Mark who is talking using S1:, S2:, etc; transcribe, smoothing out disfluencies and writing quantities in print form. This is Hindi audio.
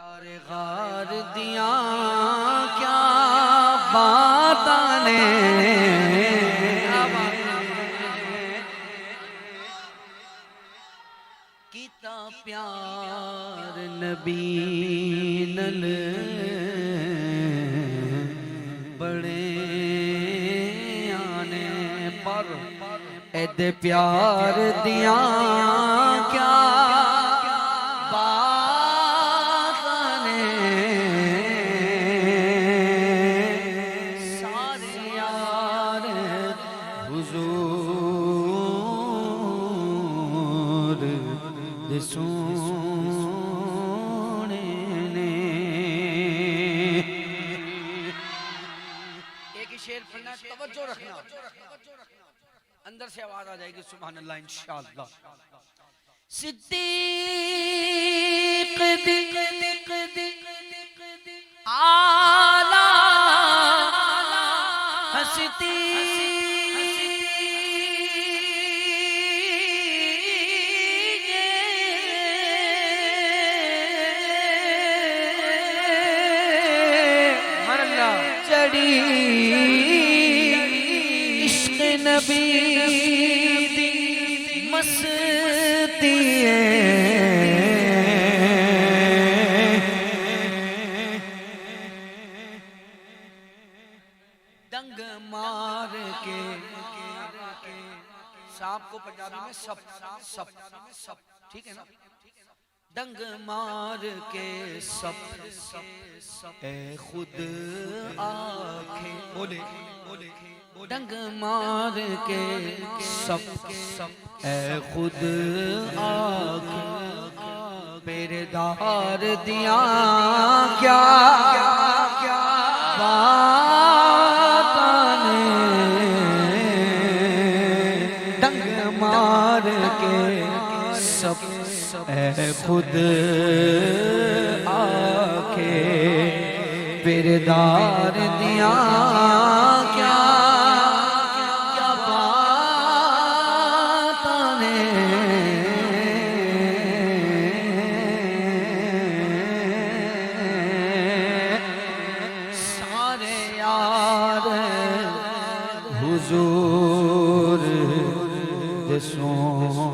S1: यार गार दिया क्या बात ने किता प्यार नबी नल बड़े आने पर एदे प्यार दिया क्या सोने ने एक ही शेर पढ़ना, तवज्जो रखना, अंदर से आवाज आ जाएगी सुभान अल्लाह इंशाअल्लाह। सिद्दीक आला हस्ती इश्क नबी दी मस्ती दंग मार के सांप को पंजाबी में सप सप सप, ठीक है ना? डंग मार के सप ए खुद आंखें बोले डंग मार के सप ए खुद आंखें पेरेदार दिया क्या बात ने डंग मार के सप ए खुद आके पेरेदार दिया क्या क्या बात ने सारे यार हुजूर दे सोने